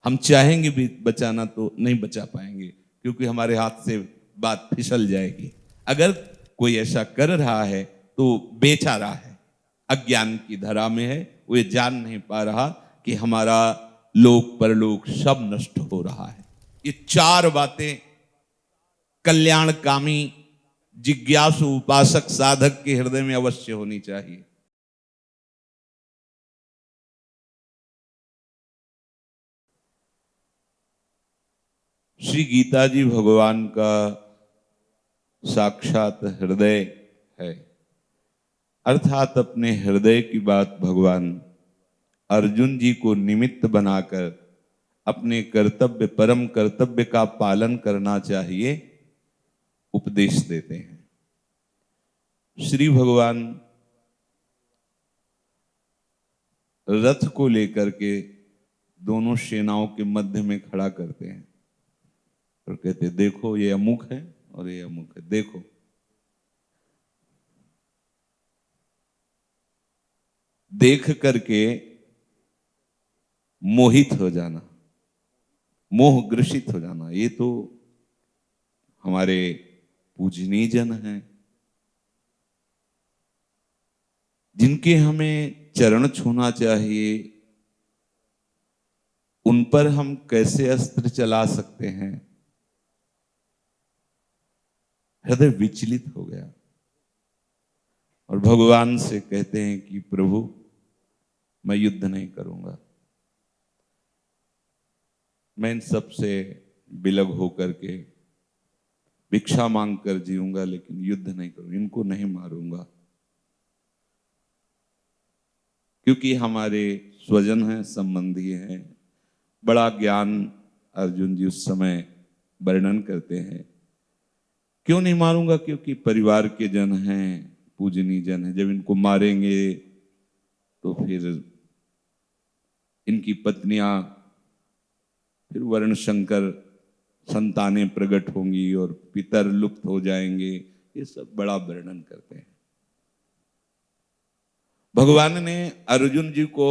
हम चाहेंगे भी बचाना तो नहीं बचा पाएंगे, क्योंकि हमारे हाथ से बात फिसल जाएगी। अगर कोई ऐसा कर रहा है तो बेचा रहा है, अज्ञान की धरा में है, वो ये जान नहीं पा रहा कि हमारा लोक परलोक सब नष्ट हो रहा है। ये चार बातें कल्याणकामी जिज्ञासु उपासक साधक के हृदय में अवश्य होनी चाहिए। श्री गीता जी भगवान का साक्षात हृदय है, अर्थात अपने हृदय की बात भगवान अर्जुन जी को निमित्त बनाकर अपने कर्तव्य, परम कर्तव्य का पालन करना चाहिए, उपदेश देते हैं। श्री भगवान रथ को लेकर के दोनों सेनाओं के मध्य में खड़ा करते हैं और कहते देखो ये अमुक है और ये अमुक है, देखो। देख करके मोहित हो जाना, मोह ग्रसित हो जाना, ये तो हमारे पूजनीय जन हैं, जिनके हमें चरण छूना चाहिए, उन पर हम कैसे अस्त्र चला सकते हैं। हृदय विचलित हो गया और भगवान से कहते हैं कि प्रभु मैं युद्ध नहीं करूंगा, मैं इन सब से विलग होकर के भिक्षा मांग कर जीऊंगा, लेकिन युद्ध नहीं करूंगा, इनको नहीं मारूंगा। क्योंकि हमारे स्वजन हैं, संबंधी हैं। बड़ा ज्ञान अर्जुन जी उस समय वर्णन करते हैं। क्यों नहीं मारूंगा? क्योंकि परिवार के जन हैं, पूजनीय जन हैं, जब इनको मारेंगे तो फिर इनकी पत्नियां, फिर वर्ण शंकर संतानें प्रकट होंगी और पितर लुप्त हो जाएंगे। ये सब बड़ा वर्णन करते हैं। भगवान ने अर्जुन जी को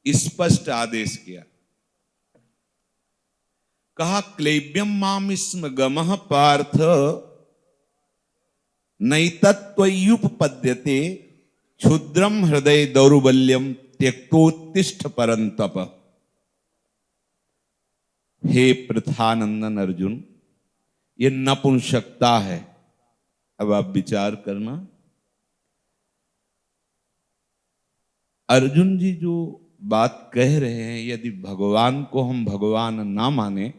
स्पष्ट आदेश किया, कहा क्लेब्यम माम स्म गमः पार्थ नैतत्त्वयुपपद्यते क्षुद्रम हृदय दौर्बल्यम त्यक्तोत्तिष्ठ परंतप। हे प्रथानंदन अर्जुन, ये नपुंसकता है। अब आप विचार करना, अर्जुन जी जो बात कह रहे हैं, यदि भगवान को हम भगवान ना माने,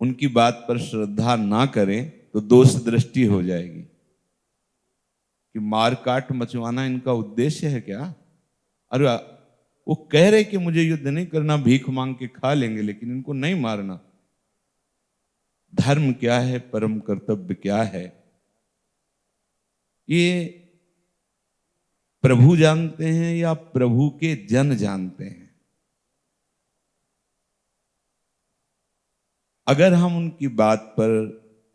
उनकी बात पर श्रद्धा ना करें, तो दोष दृष्टि हो जाएगी कि मार काट मचवाना इनका उद्देश्य है क्या? अरे वो कह रहे कि मुझे युद्ध नहीं करना, भीख मांग के खा लेंगे, लेकिन इनको नहीं मारना। धर्म क्या है, परम कर्तव्य क्या है, ये प्रभु जानते हैं या प्रभु के जन जानते हैं। अगर हम उनकी बात पर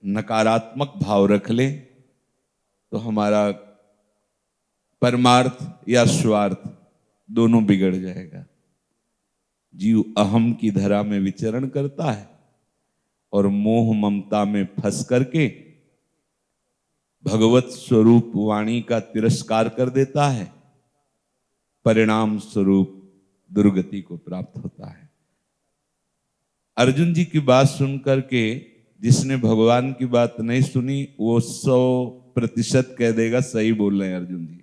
नकारात्मक भाव रख लें तो हमारा परमार्थ या स्वार्थ दोनों बिगड़ जाएगा। जीव अहम की धरा में विचरण करता है और मोह ममता में फंस करके भगवत स्वरूप वाणी का तिरस्कार कर देता है, परिणाम स्वरूप दुर्गति को प्राप्त होता है। अर्जुन जी की बात सुनकर के जिसने भगवान की बात नहीं सुनी, वो 100% कह देगा सही बोल रहे हैं अर्जुन जी।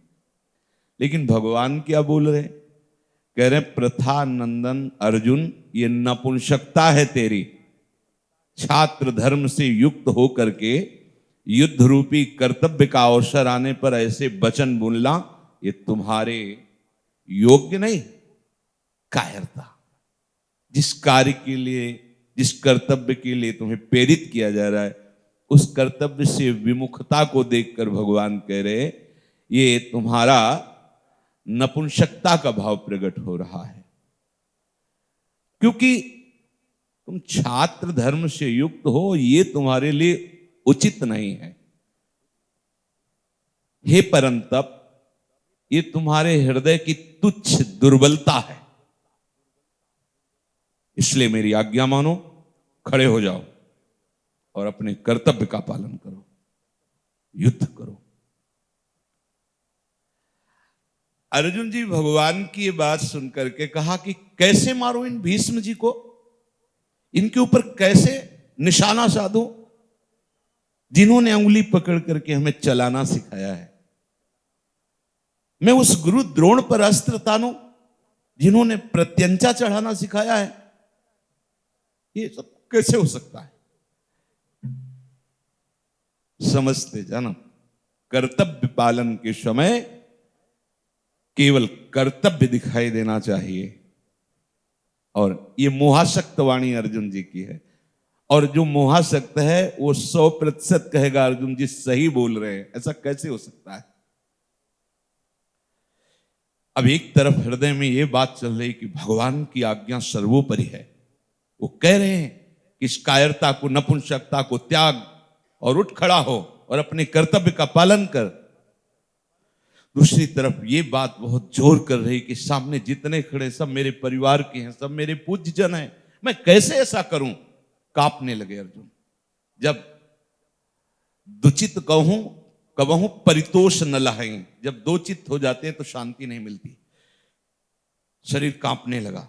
लेकिन भगवान क्या बोल रहे? कह रहे प्रथा नंदन अर्जुन, ये नपुंसकता है तेरी। छात्र धर्म से युक्त होकर के युद्ध रूपी कर्तव्य का अवसर आने पर ऐसे वचन बोलना, ये तुम्हारे योग्य नहीं। कायरता। जिस कार्य के लिए, जिस कर्तव्य के लिए तुम्हें प्रेरित किया जा रहा है, उस कर्तव्य से विमुखता को देखकर भगवान कह रहे ये तुम्हारा नपुंसकता का भाव प्रकट हो रहा है, क्योंकि तुम छात्र धर्म से युक्त हो, ये तुम्हारे लिए उचित नहीं है। हे परंतप, ये तुम्हारे हृदय की तुच्छ दुर्बलता है। इसलिए मेरी आज्ञा मानो, खड़े हो जाओ और अपने कर्तव्य का पालन करो, युद्ध करो। अर्जुन जी भगवान की ये बात सुनकर के कहा कि कैसे मारो इन भीष्म जी को, इनके ऊपर कैसे निशाना साधो, जिन्होंने उंगली पकड़ करके हमें चलाना सिखाया है। मैं उस गुरु द्रोण पर अस्त्र तानूं जिन्होंने प्रत्यंचा चढ़ाना सिखाया है। ये सब कैसे हो सकता है? समझते जाना, कर्तव्य पालन के समय केवल कर्तव्य दिखाई देना चाहिए। और ये मोहासक्त वाणी अर्जुन जी की है। और जो मोहासक्त है वो 100% कहेगा अर्जुन जी सही बोल रहे हैं। ऐसा कैसे हो सकता है? अब एक तरफ हृदय में ये बात चल रही कि भगवान की आज्ञा सर्वोपरि है, वो कह रहे हैं कि इस कायरता को, नपुंसकता को त्याग और उठ खड़ा हो और अपने कर्तव्य का पालन कर। दूसरी तरफ ये बात बहुत जोर कर रही कि सामने जितने खड़े सब मेरे परिवार के हैं, सब मेरे पूज्य जन हैं, मैं कैसे ऐसा करूं? कांपने लगे अर्जुन। जब दुचित कबहूं परितोष न लहाएं, जब दो चित्त हो जाते हैं तो शांति नहीं मिलती। शरीर कांपने लगा,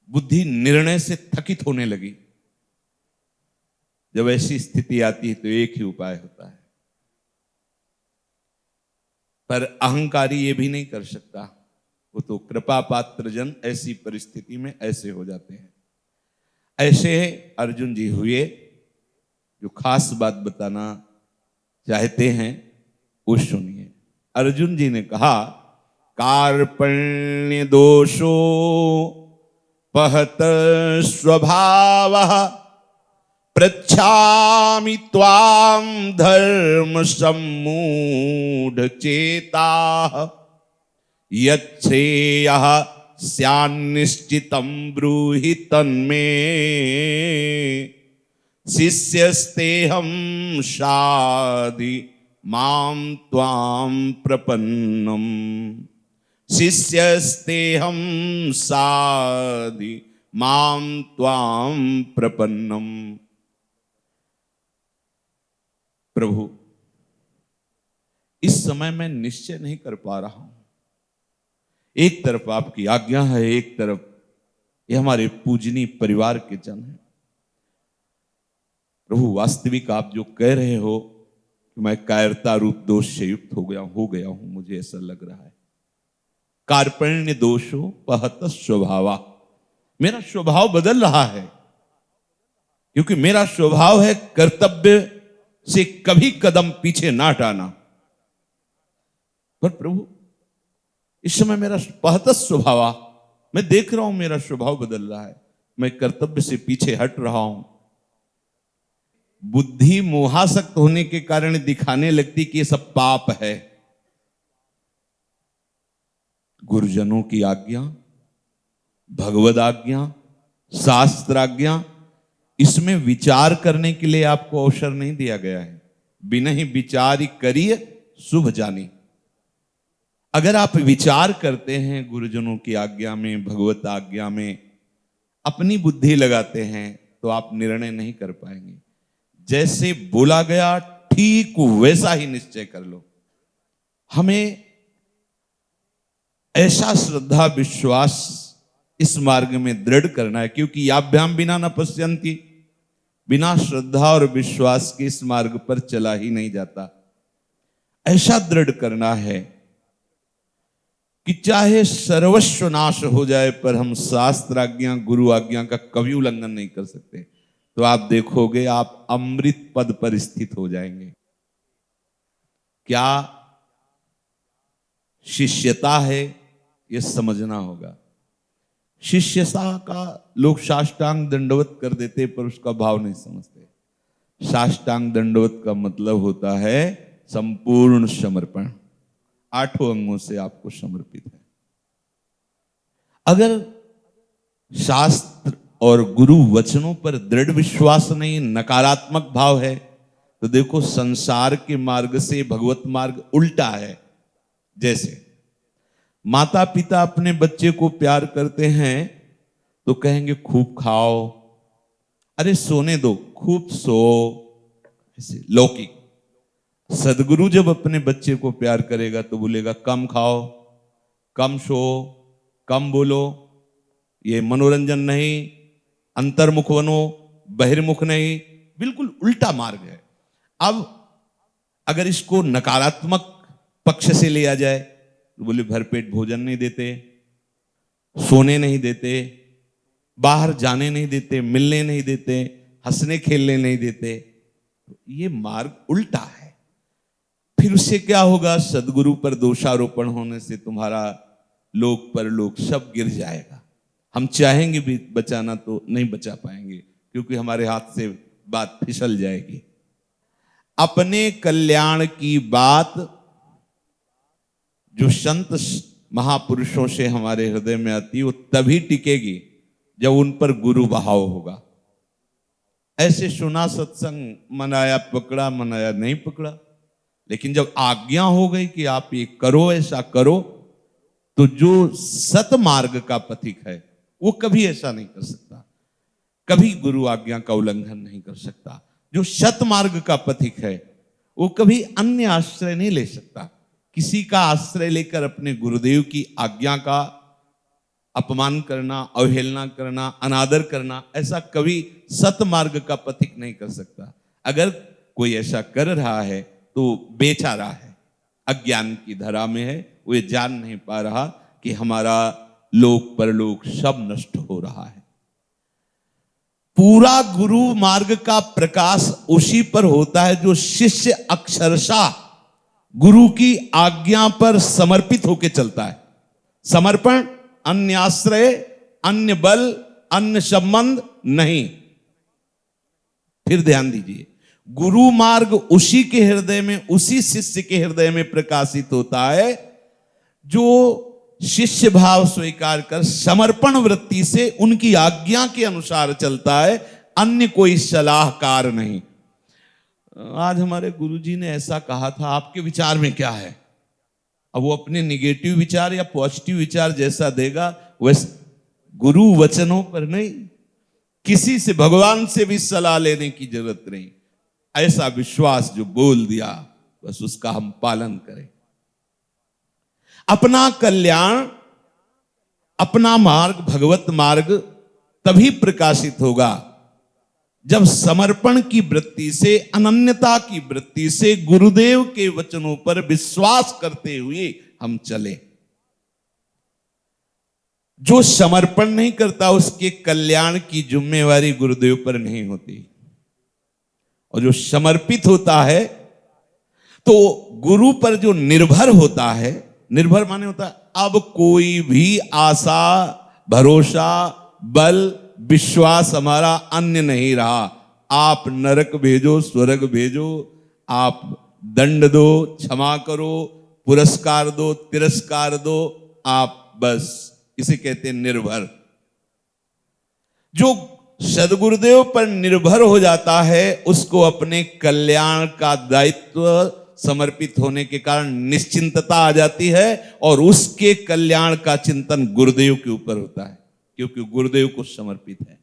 बुद्धि निर्णय से थकित होने लगी। जब ऐसी स्थिति आती है तो एक ही उपाय होता है, पर अहंकारी ये भी नहीं कर सकता। वो तो कृपा पात्र जन ऐसी परिस्थिति में ऐसे हो जाते हैं। ऐसे अर्जुन जी हुए। जो खास बात बताना चाहते हैं वो सुनिए। अर्जुन जी ने कहा, कार्पण्य दोषो पहत स्वभावः पृच्छामि त्वां धर्म सम्मूढ़ चेताः यच्छ्रेयः स्यान्निश्चितं ब्रूहि तन्मे शिष्यस्तेऽहं शाधि मां त्वां प्रपन्नम्। शिष्यस्तेऽहं शाधि मां त्वां प्रपन्नम्। प्रभु, इस समय मैं निश्चय नहीं कर पा रहा हूं। एक तरफ आपकी आज्ञा है, एक तरफ ये हमारे पूजनीय परिवार के जन हैं। प्रभु, वास्तविक आप जो कह रहे हो कि मैं कायरता रूप दोष से युक्त हो गया हूं, मुझे ऐसा लग रहा है। कार्पण्य दोषो पहत स्वभावा, मेरा स्वभाव बदल रहा है, क्योंकि मेरा स्वभाव है कर्तव्य से कभी कदम पीछे ना हटाना। पर प्रभु, इस समय मेरा पहत स्वभाव, मैं देख रहा हूं मेरा स्वभाव बदल रहा है, मैं कर्तव्य से पीछे हट रहा हूं। बुद्धि मोहासक्त होने के कारण दिखाने लगती कि ये सब पाप है। गुरुजनों की आज्ञा, भगवद आज्ञा, शास्त्र आज्ञा, इसमें विचार करने के लिए आपको अवसर नहीं दिया गया है। बिना ही विचार करिए शुभ जानी। अगर आप विचार करते हैं गुरुजनों की आज्ञा में, भगवत आज्ञा में, अपनी बुद्धि लगाते हैं तो आप निर्णय नहीं कर पाएंगे। जैसे बोला गया ठीक वैसा ही निश्चय कर लो। हमें ऐसा श्रद्धा विश्वास इस मार्ग में दृढ़ करना है, क्योंकि याभ्याम बिना न पश्यन्ति, बिना श्रद्धा और विश्वास के इस मार्ग पर चला ही नहीं जाता। ऐसा दृढ़ करना है कि चाहे सर्वस्व नाश हो जाए पर हम शास्त्र आज्ञा, गुरु आज्ञा का कभी उल्लंघन नहीं कर सकते। तो आप देखोगे आप अमृत पद पर स्थित हो जाएंगे। क्या शिष्यता है, यह समझना होगा। शिष्यता का लोग साष्टांग दंडवत कर देते पर उसका भाव नहीं समझते। साष्टांग दंडवत का मतलब होता है संपूर्ण समर्पण, 8 अंगों से आपको समर्पित है। अगर शास्त्र और गुरु वचनों पर दृढ़ विश्वास नहीं, नकारात्मक भाव है, तो देखो संसार के मार्ग से भगवत मार्ग उल्टा है। जैसे माता पिता अपने बच्चे को प्यार करते हैं तो कहेंगे खूब खाओ, अरे सोने दो, खूब सो, ऐसे लौकिक। सदगुरु जब अपने बच्चे को प्यार करेगा तो बोलेगा कम खाओ, कम सो, कम बोलो, ये मनोरंजन नहीं, अंतर्मुख बनो, बहिर्मुख नहीं, बिल्कुल उल्टा मार्ग है। अब अगर इसको नकारात्मक पक्ष से लिया जाए तो बोले भरपेट भोजन नहीं देते, सोने नहीं देते, बाहर जाने नहीं देते, मिलने नहीं देते, हंसने खेलने नहीं देते, ये मार्ग उल्टा है। फिर उससे क्या होगा? सदगुरु पर दोषारोपण होने से तुम्हारा लोक परलोक सब गिर जाएगा। हम चाहेंगे भी बचाना तो नहीं बचा पाएंगे, क्योंकि हमारे हाथ से बात फिसल जाएगी। अपने कल्याण की बात जो संत महापुरुषों से हमारे हृदय में आती है वो तभी टिकेगी जब उन पर गुरु भाव होगा। ऐसे सुना सत्संग, मनाया पकड़ा, मनाया नहीं पकड़ा, लेकिन जब आज्ञा हो गई कि आप ये करो, ऐसा करो, तो जो सतमार्ग का पथिक है वो कभी ऐसा नहीं कर सकता, कभी गुरु आज्ञा का उल्लंघन नहीं कर सकता। जो सतमार्ग का पथिक है वो कभी अन्य आश्रय नहीं ले सकता। किसी का आश्रय लेकर अपने गुरुदेव की आज्ञा का अपमान करना, अवहेलना करना, अनादर करना, ऐसा कभी सतमार्ग का पथिक नहीं कर सकता। अगर कोई ऐसा कर रहा है तो बेचारा है, अज्ञान की धरा में है, वो ये जान नहीं पा रहा कि हमारा लोक परलोक सब नष्ट हो रहा है। पूरा गुरु मार्ग का प्रकाश उसी पर होता है जो शिष्य अक्षरशः गुरु की आज्ञा पर समर्पित होकर चलता है। समर्पण, अन्य आश्रय, अन्य बल, अन्य संबंध नहीं। फिर ध्यान दीजिए, गुरु मार्ग उसी के हृदय में, उसी शिष्य के हृदय में प्रकाशित होता है जो शिष्य भाव स्वीकार कर समर्पण वृत्ति से उनकी आज्ञा के अनुसार चलता है, अन्य कोई सलाहकार नहीं। आज हमारे गुरुजी ने ऐसा कहा था, आपके विचार में क्या है? अब वो अपने निगेटिव विचार या पॉजिटिव विचार जैसा देगा वैसे, गुरु वचनों पर नहीं, किसी से, भगवान से भी सलाह लेने की जरूरत नहीं। ऐसा विश्वास जो बोल दिया बस उसका हम पालन करें। अपना कल्याण, अपना मार्ग, भगवत मार्ग तभी प्रकाशित होगा जब समर्पण की वृत्ति से, अनन्यता की वृत्ति से गुरुदेव के वचनों पर विश्वास करते हुए हम चले। जो समर्पण नहीं करता उसके कल्याण की जिम्मेवारी गुरुदेव पर नहीं होती, और जो समर्पित होता है तो गुरु पर जो निर्भर होता है, निर्भर माने होता है अब कोई भी आशा, भरोसा, बल, विश्वास हमारा अन्य नहीं रहा। आप नरक भेजो, स्वर्ग भेजो, आप दंड दो, क्षमा करो, पुरस्कार दो, तिरस्कार दो, आप बस, इसे कहते हैं निर्भर। जो सदगुरुदेव पर निर्भर हो जाता है उसको अपने कल्याण का दायित्व समर्पित होने के कारण निश्चिंतता आ जाती है, और उसके कल्याण का चिंतन गुरुदेव के ऊपर होता है, क्योंकि गुरुदेव को समर्पित है।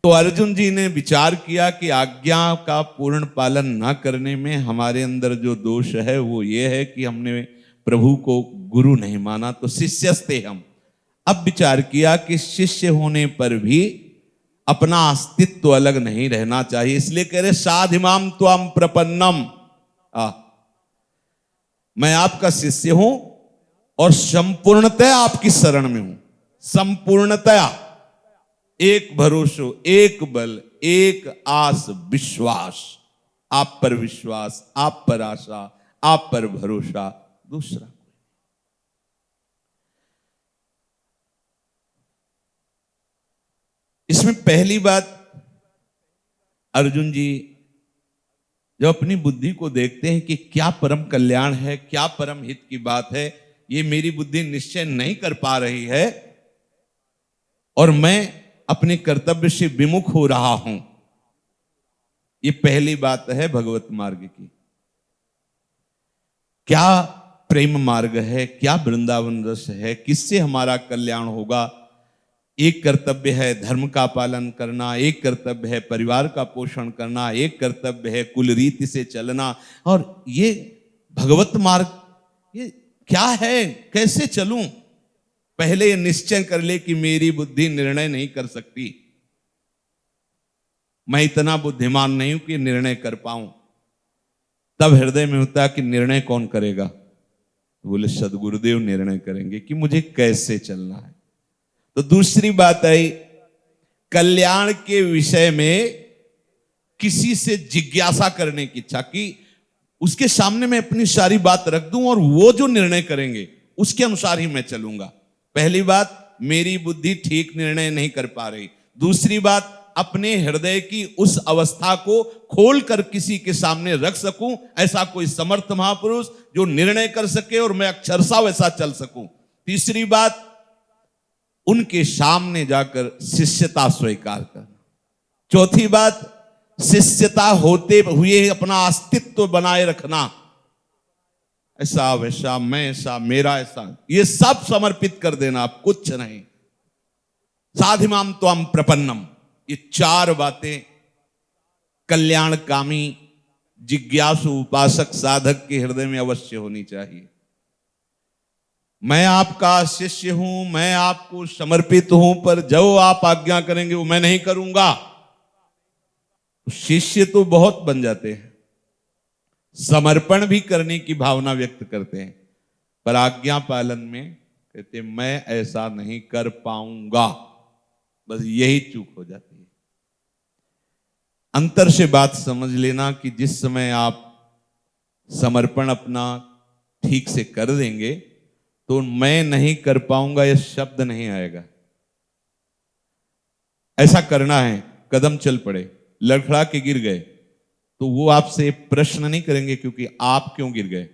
तो अर्जुन जी ने विचार किया कि आज्ञा का पूर्ण पालन न करने में हमारे अंदर जो दोष है वो ये है कि हमने प्रभु को गुरु नहीं माना, तो शिष्यस्ते हम। अब विचार किया कि शिष्य होने पर भी अपना अस्तित्व अलग नहीं रहना चाहिए, इसलिए कह रहे साधिमाम त्वाम प्रपन्नम, मैं आपका शिष्य हूं और संपूर्णतया आपकी शरण में हूं। संपूर्णतया, एक भरोसो, एक बल, एक आस, विश्वास, आप पर विश्वास, आप पर आशा, आप पर भरोसा, दूसरा। इसमें पहली बात, अर्जुन जी जब अपनी बुद्धि को देखते हैं कि क्या परम कल्याण है, क्या परम हित की बात है, ये मेरी बुद्धि निश्चय नहीं कर पा रही है और मैं अपने कर्तव्य से विमुख हो रहा हूं, ये पहली बात है भगवत मार्ग की। क्या प्रेम मार्ग है, क्या वृंदावन रस है, किससे हमारा कल्याण होगा, एक कर्तव्य है धर्म का पालन करना, एक कर्तव्य है परिवार का पोषण करना, एक कर्तव्य है कुल रीति से चलना। और ये भगवत मार्ग ये क्या है, कैसे चलूं? पहले ये निश्चय कर ले कि मेरी बुद्धि निर्णय नहीं कर सकती, मैं इतना बुद्धिमान नहीं हूं कि निर्णय कर पाऊं। तब हृदय में होता है कि निर्णय कौन करेगा? बोले सदगुरुदेव निर्णय करेंगे कि मुझे कैसे चलना है। तो दूसरी बात आई, कल्याण के विषय में किसी से जिज्ञासा करने की इच्छा, कि उसके सामने मैं अपनी सारी बात रख दूं और वो जो निर्णय करेंगे उसके अनुसार ही मैं चलूंगा। पहली बात, मेरी बुद्धि ठीक निर्णय नहीं कर पा रही। दूसरी बात, अपने हृदय की उस अवस्था को खोलकर किसी के सामने रख सकूं, ऐसा कोई समर्थ महापुरुष जो निर्णय कर सके और मैं अक्षरशः वैसा चल सकूं। तीसरी बात, उनके सामने जाकर शिष्यता स्वीकार करना। चौथी बात, शिष्यता होते हुए अपना अस्तित्व बनाए रखना, ऐसा वैसा, मैं ऐसा, मेरा ऐसा, ये सब समर्पित कर देना, आप कुछ नहीं। साधिमाम त्वं प्रपन्नम, ये चार बातें कल्याणकामी जिज्ञासु उपासक साधक के हृदय में अवश्य होनी चाहिए। मैं आपका शिष्य हूं, मैं आपको समर्पित हूं, पर जो आप आज्ञा करेंगे वो मैं नहीं करूंगा। शिष्य तो बहुत बन जाते हैं, समर्पण भी करने की भावना व्यक्त करते हैं, पर आज्ञा पालन में कहते मैं ऐसा नहीं कर पाऊंगा। बस यही चूक हो जाती है। अंतर से बात समझ लेना कि जिस समय आप समर्पण अपना ठीक से कर देंगे तो मैं नहीं कर पाऊंगा यह शब्द नहीं आएगा। ऐसा करना है, कदम चल पड़े, लड़खड़ा के गिर गए तो वो आपसे प्रश्न नहीं करेंगे क्योंकि आप क्यों गिर गए।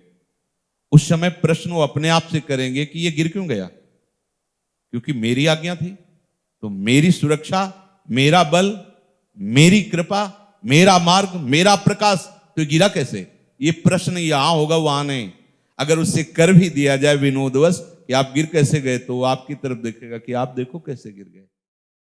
उस समय प्रश्न वो अपने आप से करेंगे कि ये गिर क्यों गया, क्योंकि मेरी आज्ञा थी। तो मेरी सुरक्षा, मेरा बल, मेरी कृपा, मेरा मार्ग, मेरा प्रकाश, तो गिरा कैसे? ये प्रश्न यहां होगा, वहां नहीं। अगर उससे कर भी दिया जाए विनोदवश कि आप गिर कैसे गए, तो वो आपकी तरफ देखेगा कि आप देखो कैसे गिर गए।